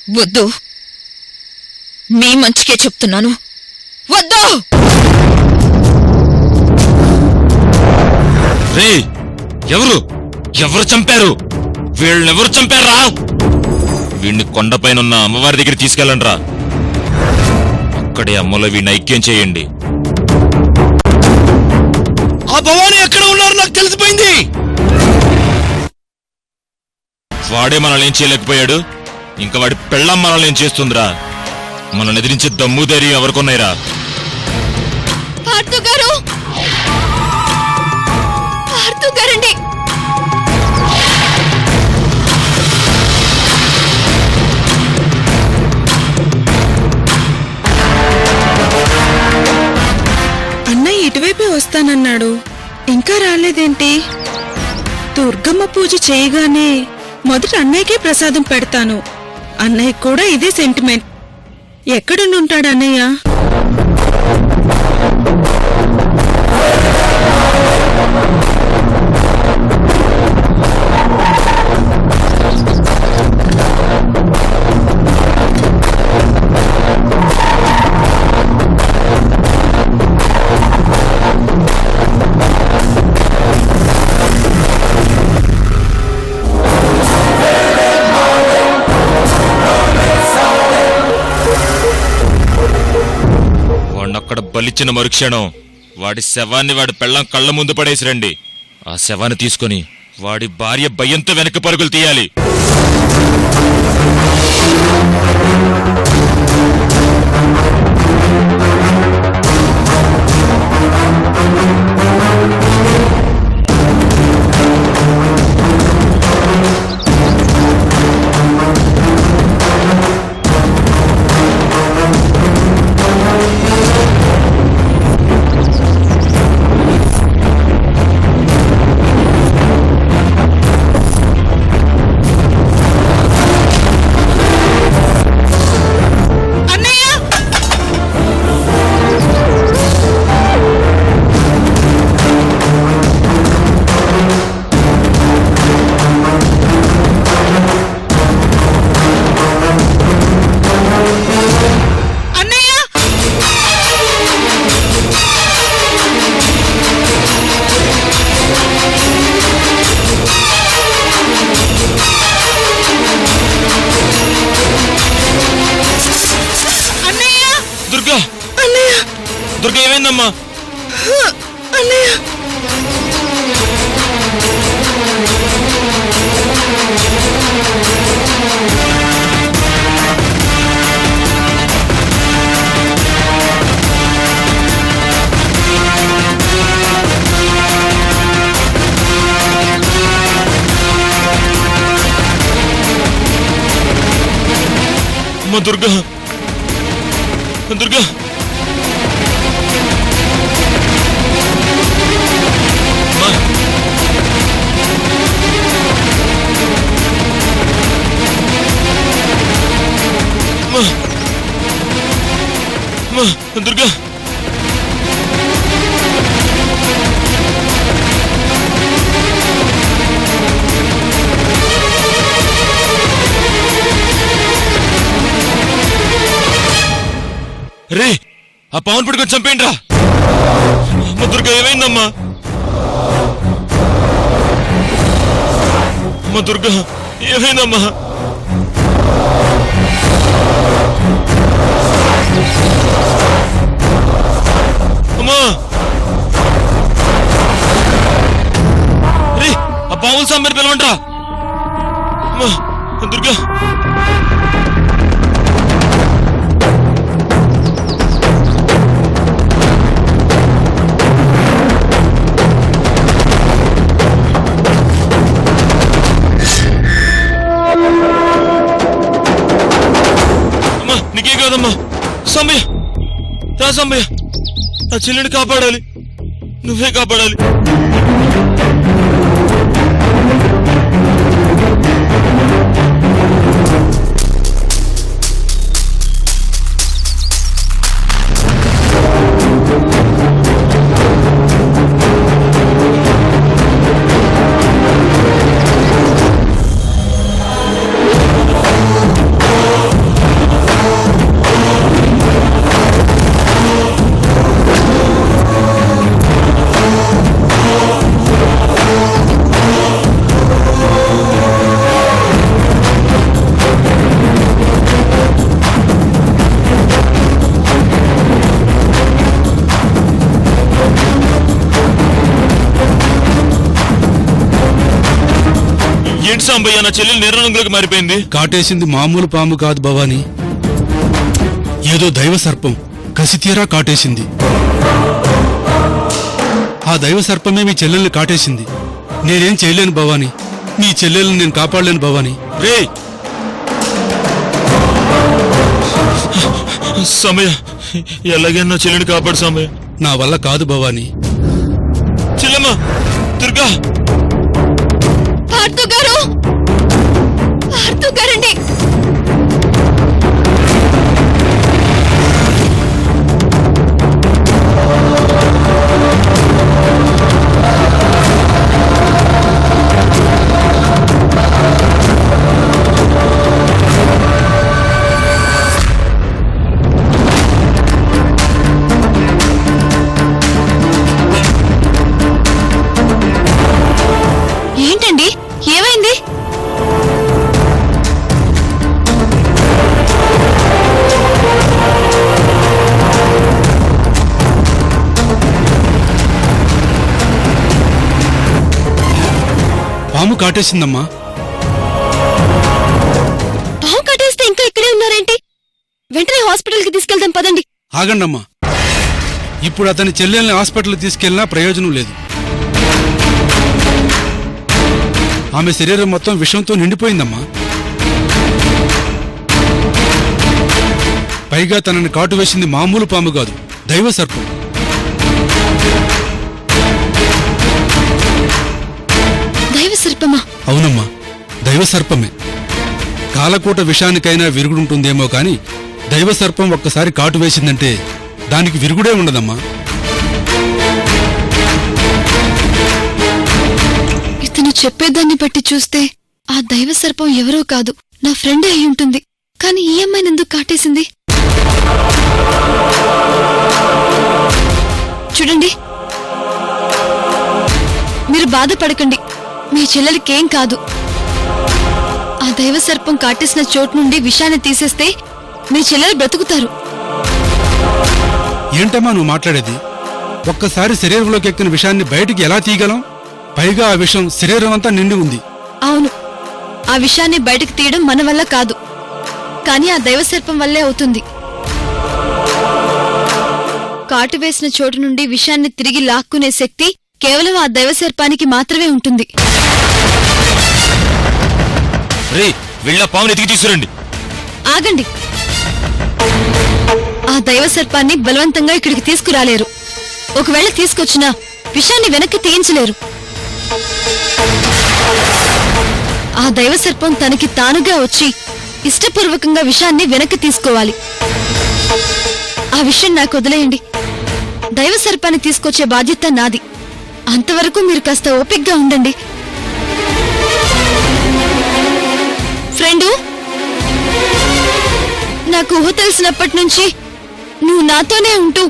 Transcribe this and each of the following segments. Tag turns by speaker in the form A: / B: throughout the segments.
A: వద్దు, మీ మంచికే చెప్తున్నాను, వద్దు.
B: రే, ఎవరు ఎవరు చంపారు? వీళ్ళెవరు చంపారా? వీణ్ణి కొండపైనున్న అమ్మవారి దగ్గర తీసుకెళ్ళండి రా. అక్కడే అమ్మలో వీడిని ఐక్యం చేయండి.
C: ఆ భవానీ ఎక్కడ ఉన్నారు నాకు తెలిసిపోయింది.
B: వాడే మనల్ని ఏం చేయలేకపోయాడు, ఇంకా వాడి పెళ్ళం మనల్ని ఏం చేస్తుందిరా? మనల్ని ఎదిరించే దమ్ము ధైర్యం ఎవరికొన్నాయిరా?
A: పార్థు గారు, పార్థు గారండి.
D: అన్నయ్య ఇటువైపే వస్తానన్నాడు, ఇంకా రాలేదేంటి? దుర్గమ్మ పూజ చేయగానే మొదట అన్నయ్యకే ప్రసాదం పెడతాను. అన్నయ్య కూడా ఇదే సెంటిమెంట్. ఎక్కడుంటాడు అన్నయ్య?
B: అక్కడ బలిచ్చిన మరుక్షణం వాడి శవాన్ని వాడి పెళ్ళం కళ్ళ ముందు పడేసి రండి. ఆ శవాన్ని తీసుకుని వాడి భార్య భయంతో వెనక్కి పరుగులు తీయాలి. దుర్గా, ఏమైందమ్మా?
D: అన్నయ్య,
B: అమ్మ దుర్గా, దుర్గా, దుర్గా, రే, ఆ పవన్ పడుకొని చంపేయండి రా. అమ్మ దుర్గా, ఏమైందమ్మా? అమ్మ దుర్గా, ఏమైందమ్మా? అమ్మా, రే, ఆ పావుల సాంబార్ పిలవండి రా. అమ్మా దుర్గా, నీకే కాదమ్మా. సాంబయ్య, రా సాంబయ్య, ఆ చెల్లిని కాపాడాలి, నువ్వే కాపాడాలి. సాంబయ్య నా చెల్లెలు నిర్ణయంలోకి మారిపోయింది?
C: కాటేసింది మామూలు పాము కాదు భవాని, ఏదో దైవ సర్పం కసితీరా కాటేసింది. ఆ దైవ సర్పమే మీ చెల్లెల్ని కాటేసింది. నేనేం చేయలేను భవాని, నీ చెల్లెల్ని నేను కాపాడలేను భవాని.
B: రే సాంబయ్య, ఎలాగైనా నా చెల్లెని కాపాడు సాంబయ్య.
C: నా వల్ల కాదు భవాని.
B: చెల్లెమ్మ, దుర్గా,
A: పార్థు గారు, పార్థు గారండి. ఏంటండి, ఏమైంది?
C: పాము కాటేసిందమ్మా.
A: పాము కట్టేస్తే ఇంకా ఇక్కడే ఉన్నారేంటి? వెంటనే హాస్పిటల్కి తీసుకెళ్దాం పదండి.
C: ఆగండమ్మా, ఇప్పుడు అతని చెల్లెల్ని హాస్పిటల్ తీసుకెళ్లినా ప్రయోజనం లేదు. ఆమె శరీరం మొత్తం విషంతో నిండిపోయిందమ్మా. పైగా తనని కాటు వేసింది మామూలు పాము కాదు, దైవ సర్పం.
A: దైవ సర్పమా?
C: అవునమ్మా, దైవ సర్పమే. కాలకూట విషానికైనా విరుగుడుంటుందేమో కాని దైవ సర్పం ఒక్కసారి కాటు వేసిందంటే దానికి విరుగుడే ఉండదమ్మా.
A: ఇతను చెప్పేదాన్ని బట్టి చూస్తే ఆ దైవ సర్పం ఎవరో కాదు, నా ఫ్రెండే అయి ఉంటుంది. కానీ ఈ అమ్మాయిని ఎందుకు కాటేసింది? చూడండి, మీరు బాధపడకండి, మీ చెల్లెలికేం కాదు. ఆ దైవ సర్పం కాటేసిన చోటు నుండి విషాన్ని తీసేస్తే మీ చెల్లెలు బ్రతుకుతారు.
C: ఏంటమ్మా నువ్వు మాట్లాడేది? ఒక్కసారి శరీరంలోకి ఎక్కిన విషాన్ని బయటికి ఎలా తీయగలం? పైగా ఆ విషం శరీరం అంతా నిండి ఉంది.
A: అవును, ఆ విషయాన్ని బయటకు తీయడం మన వల్ల కాదు, కానీ ఆ దైవసర్పం వల్లే అవుతుంది. కాటు వేసిన చోటు నుండి విషాన్ని తిరిగి లాక్కునే శక్తి కేవలం ఆ దైవసర్పానికి మాత్రమే ఉంటుంది.
B: రే, వెళ్ళ పావుని ఎతికి తీసుకురండి.
A: ఆగండి, ఆ దైవసర్పాన్ని బలవంతంగా ఇక్కడికి తీసుకురాలేరు. ఒకవేళ తీసుకొచ్చినా విషాన్ని వెనక్కి తీయించలేరు. ఆ దైవసర్పం తనకి తానుగా వచ్చి ఇష్టపూర్వకంగా విషాన్ని వెనక్కి తీసుకోవాలి. ఆ విషయం నాకు వదిలేయండి. దైవసర్పాన్ని తీసుకొచ్చే బాధ్యత నాది. అంతవరకు మీరు కాస్త ఓపిగ్గా ఉండండి. ఫ్రెండు, నాకు ఊహ తెలిసినప్పటి నుంచి నువ్వు నాతోనే ఉంటూ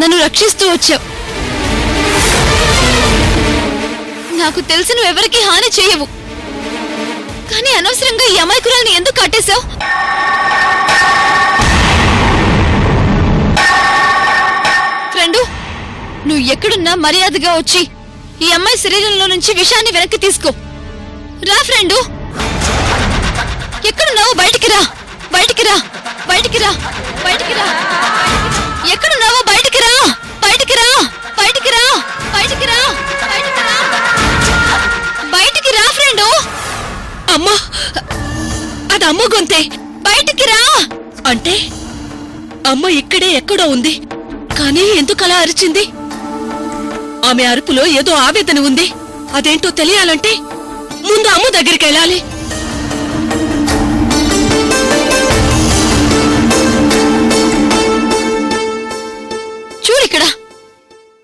A: నన్ను రక్షిస్తూ వచ్చావు. నాకు తెలిసి నువ్వెవరికి హాని చేయవు, కానీ అనవసరంగా ఈ అమాయకురాల్ని ఎందుకు కట్టేశావు? ఫ్రెండు, నువ్వు ఎక్కడున్నా మర్యాదగా వచ్చి ఈ అమ్మాయి శరీరంలో నుంచి విషాన్ని వెనక్కి తీసుకో. రా ఫ్రెండు, ఎక్కడున్నావు? బయటికి రా, బయటికి రా, బయటికి రా, బయటికి రా. ఎక్కడున్నావో బయటికి రా, బయటికి రా, బయటికి రా, బయటికి రా, బయటికి రా, బయటికి రా ఫ్రెండు. అమ్మా, అది అమ్మ గొంతే. బయటికి రా
D: అంటే అమ్మ ఇక్కడే ఎక్కడో ఉంది, కానీ ఎందుకలా అరిచింది? ఆమె అరుపులో ఏదో ఆవేదన ఉంది. అదేంటో తెలియాలంటే ముందు అమ్మ దగ్గరికి వెళ్ళాలి.
A: చూడిక్కడ,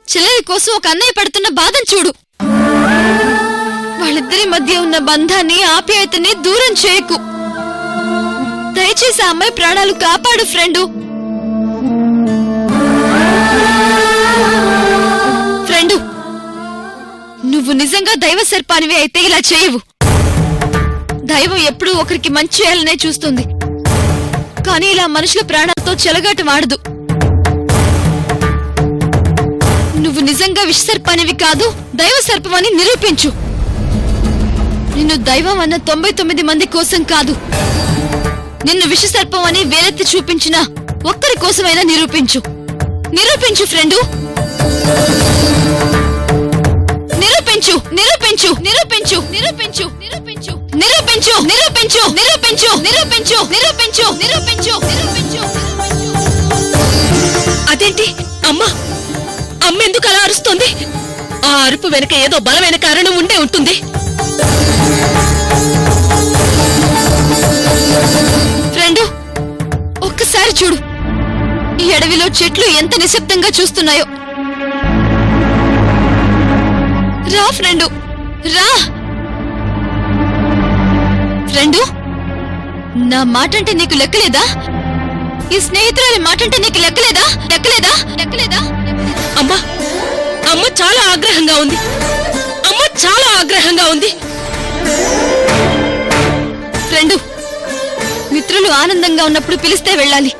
A: చెల్లెలి కోసం ఒక అన్నయ్య పడుతున్న బాధను చూడు. వాళ్ళిద్దరి మధ్య ఉన్న బంధాన్ని, ఆప్యాయతని దూరం చేయకు. దయచేసి ఆ అమ్మాయి ప్రాణాలు కాపాడు ఫ్రెండు. ఫ్రెండు, నువ్వు నిజంగా దైవ సర్పానివి అయితే ఇలా చేయవు. దైవం ఎప్పుడూ ఒకరికి మంచి చేయాలనే చూస్తుంది, కానీ ఇలా మనుషుల ప్రాణాలతో చెలగాటం ఆడదు. నువ్వు నిజంగా విషసర్పానివి కాదు, దైవ సర్పమని నిరూపించు. నిన్ను దైవం అన్న 99 మంది కోసం కాదు, నిన్ను విషసర్పం అని వేలెత్తి చూపించిన ఒక్కరి కోసమైనా నిరూపించు. నిరూపించు ఫ్రెండు, నిరూపించు నిరూపించు నిరూపించు నిరూపించు నిరూపించు నిరూపించు నిరూపించు నిరూపించు నిరూపించు నిరూపించు నిరూపించు నిరూపించు.
D: అదేంటి అమ్మా, అమ్మ ఎందుకు అలా అరుస్తోంది? ఆ అరుపు వెనక ఏదో బలమైన కారణం ఉండే ఉంటుంది.
A: ఫ్రెండు, ఒక్కసారి చూడు, ఈ అడవిలో చెట్లు ఎంత నిశ్శబ్దంగా చూస్తున్నాయో. రా ఫ్రెండు, రా ఫ్రెండు. నా మాటంటే నీకు లెక్కలేదా? ఈ స్నేహితురాలి మాటంటే నీకు లెక్కలేదా? లెక్కలేదా? లెక్కలేదా?
D: అమ్మా, అమ్మ చాలా ఆగ్రహంగా ఉంది. అమ్మ చాలా ఆగ్రహంగా ఉంది.
A: ఫ్రెండు, మిత్రులు ఆనందంగా ఉన్నప్పుడు పిలిస్తే వెళ్ళాలి,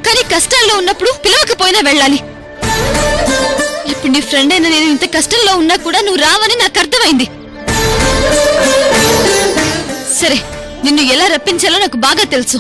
A: కానీ కష్టాల్లో ఉన్నప్పుడు పిలవకపోయినా వెళ్ళాలి. ఇప్పుడు నీ ఫ్రెండ్ అయినా నేను ఇంత కష్టంలో ఉన్నా కూడా నువ్వు రావని నాకు అర్థమైంది. సరే, నిన్ను ఎలా రప్పించాలో నాకు బాగా తెలుసు.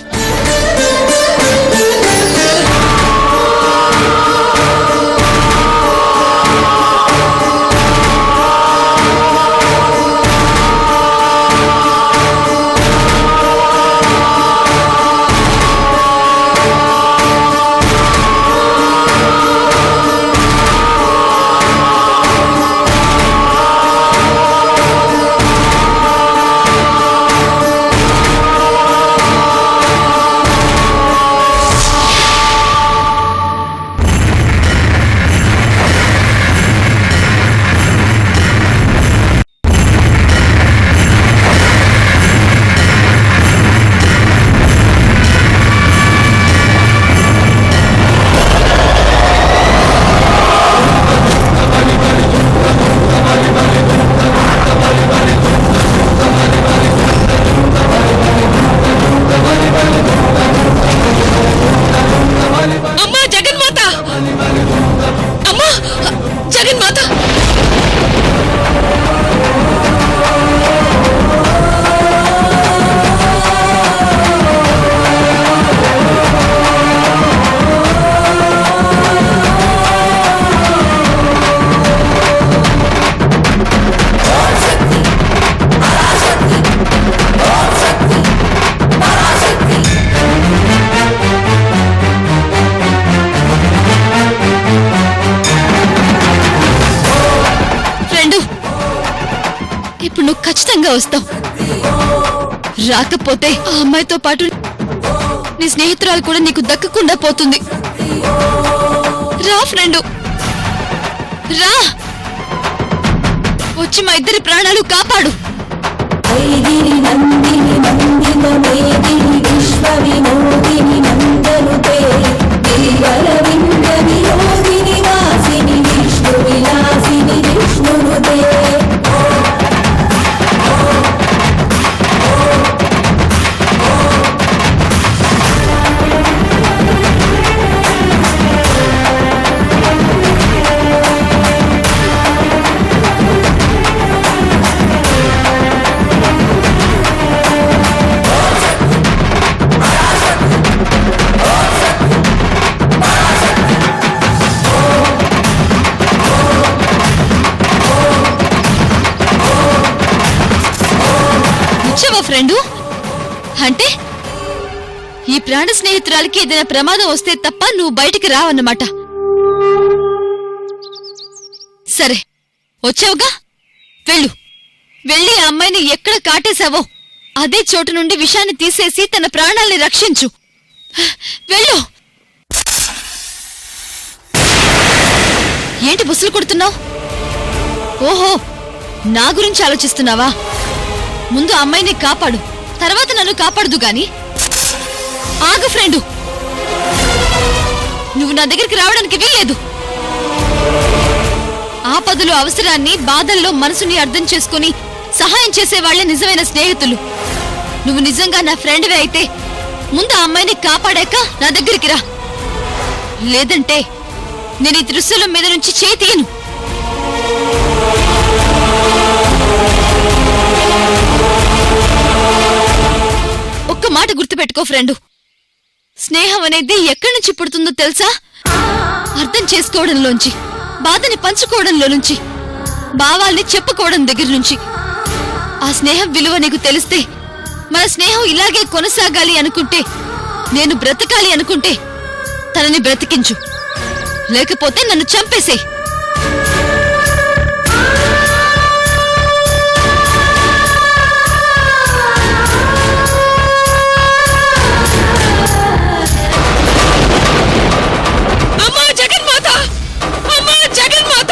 A: ఇప్పుడు నువ్వు ఖచ్చితంగా వస్తావు. రాకపోతే ఆ అమ్మాయితో పాటు నీ స్నేహితురాలు కూడా నీకు దక్కకుండా పోతుంది. రా ఫ్రెండు, రా, వచ్చి మా ఇద్దరి ప్రాణాలు కాపాడు. ఫ్రెండు, అంటే ఈ ప్రాణ స్నేహితురాలికి ఏదైనా ప్రమాదం వస్తే తప్ప నువ్వు బయటికి రావన్నమాట. సరే, వచ్చావుగా, వెళ్ళు. వెళ్ళి ఆ అమ్మాయిని ఎక్కడ కాటేశావో అదే చోటు నుండి విషాన్ని తీసేసి తన ప్రాణాల్ని రక్షించు. వెళ్ళు. ఏంటి బుసలు కొడుతున్నావు? ఓహో, నా గురించి ఆలోచిస్తున్నావా? ముందు అమ్మాయిని కాపాడు, తర్వాత నన్ను కాపాడదు గాని. ఆగు ఫ్రెండు, నువ్వు నా దగ్గరికి రావడానికి వీల్లేదు. ఆపదలో అవసరాన్ని, బాధల్లో మనసుని అర్థం చేసుకుని సహాయం చేసేవాళ్లే నిజమైన స్నేహితులు. నువ్వు నిజంగా నా ఫ్రెండ్వే అయితే ముందు ఆ అమ్మాయిని కాపాడాక నా దగ్గరికి రా. లేదంటే నేను ఈ దృశ్యం మీద నుంచి చేయి తీయను. ఒక్క మాట గుర్తుపెట్టుకో ఫ్రెండు, స్నేహం అనేది ఎక్కడి నుంచి పుడుతుందో తెలుసా? అర్థం చేసుకోవడంలోంచి, బాధని పంచుకోవడంలో నుంచి, భావాల్ని చెప్పుకోవడం దగ్గర నుంచి. ఆ స్నేహం విలువ నీకు తెలిస్తే, మన స్నేహం ఇలాగే కొనసాగాలి అనుకుంటే, నేను బ్రతకాలి అనుకుంటే తనని బ్రతికించు, లేకపోతే నన్ను చంపేసేయ్.
D: అమ్మా జగన్మాత, అమ్మా జగన్మాత.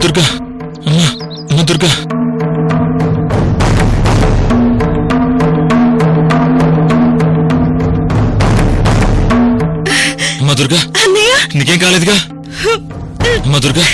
B: దుర్గా, అమ్మా, అమ్మ దుర్గా. అమ్మా దుర్గా,
D: అన్నయ్య,
B: నీకేం కాలేదుగా? అమ్మా దుర్గా.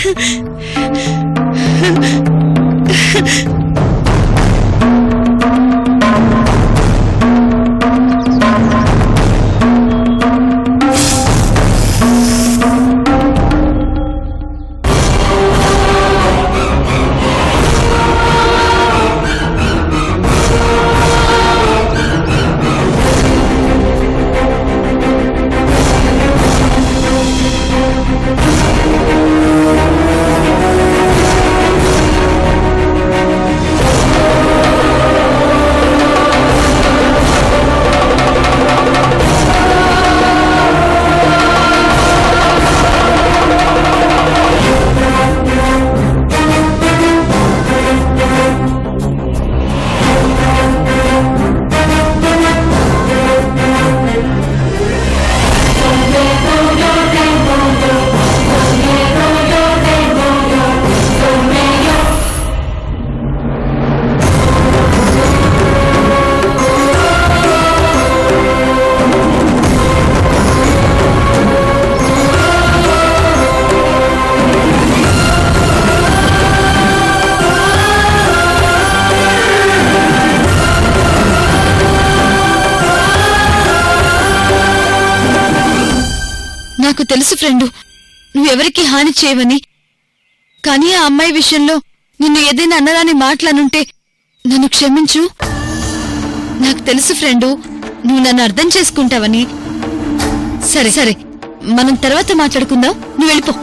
A: నాకు తెలుసు ఫ్రెండు, నువ్వెవరికి హాని చేయవని. కానీ ఆ అమ్మాయి విషయంలో నిన్ను ఏదైనా అన్నదాని మాటలనుంటే నన్ను క్షమించు. నాకు తెలుసు ఫ్రెండు, నువ్వు నన్ను అర్థం చేసుకుంటావని. సరే సరే, మనం తర్వాత మాట్లాడుకుందాం. నువ్వు వెళ్ళిపో.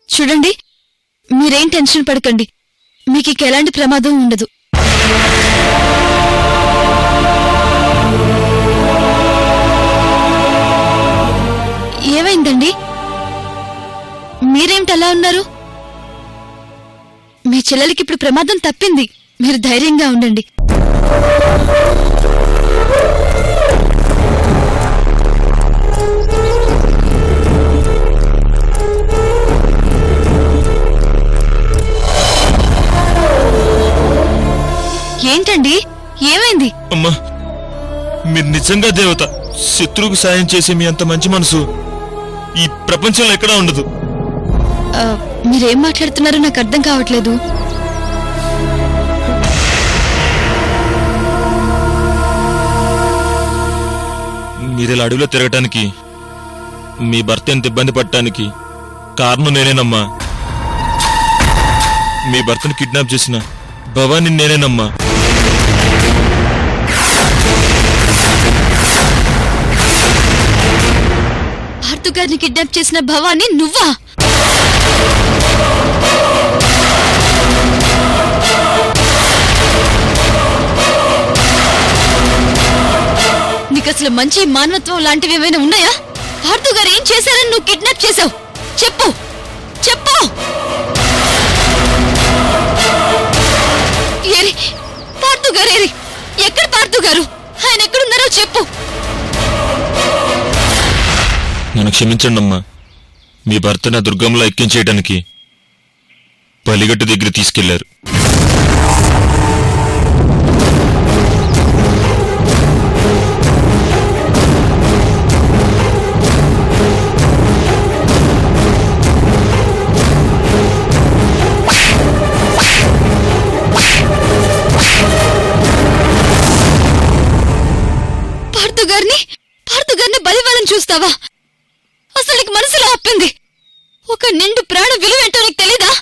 A: చూడండి, మీరేం టెన్షన్ పడకండి. మీకు ఇక ఎలాంటి ప్రమాదం ఉండదు. ఏమైందండి? మీరేమిటి అలా ఉన్నారు? మీ చెల్లెలికి ఇప్పుడు ప్రమాదం తప్పింది. మీరు ధైర్యంగా ఉండండి. ఏంటండి, ఏమైంది?
B: అమ్మా, మీరు నిజంగా దేవత. శత్రువుకు సాయం చేసే మీ అంత మంచి మనసు ఈ ప్రపంచంలో ఎక్కడా ఉండదు.
A: మీరేం మాట్లాడుతున్నారో నాకు అర్థం కావట్లేదు.
B: మీరిలా అడవిలో తిరగటానికి, మీ భర్త ఎంత ఇబ్బంది పడటానికి కారణం నేనేనమ్మా. మీ భర్తను కిడ్నాప్ చేసిన భవాని నేనేనమ్మా.
A: పార్థు గారిని కిడ్నాప్ చేసిన భవాని నువ్వా? నీకు అసలు మంచి మానవత్వం లాంటివి ఏమైనా ఉన్నాయా? పార్థు గారు ఏం చేశారని నువ్వు కిడ్నాప్ చేశావు? చెప్పు చెప్పు. ఏరి పార్థు గారు, ఏరి ఎక్కడ పార్థు గారు? ఆయన ఎక్కడున్నారో చెప్పు.
B: నన్ను క్షమించండి అమ్మా. మీ భర్త నా దుర్గంలో ఐక్యం చేయడానికి పలిగట్టు దగ్గర తీసుకెళ్లారు.
A: పార్థు గారిని బలివ్వాలని చూస్తావా? అసలు నీకు మనసులో ఒప్పింది. ఒక నిండు ప్రాణ విలువేంటో నీకు తెలీదా?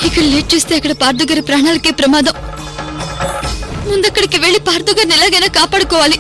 A: ఇక్కడ లేట్ చేస్తే అక్కడ పార్థు గారి ప్రాణాలకే ప్రమాదం. ముందక్కడికి వెళ్లి పార్థు గారిని ఎలాగైనా కాపాడుకోవాలి.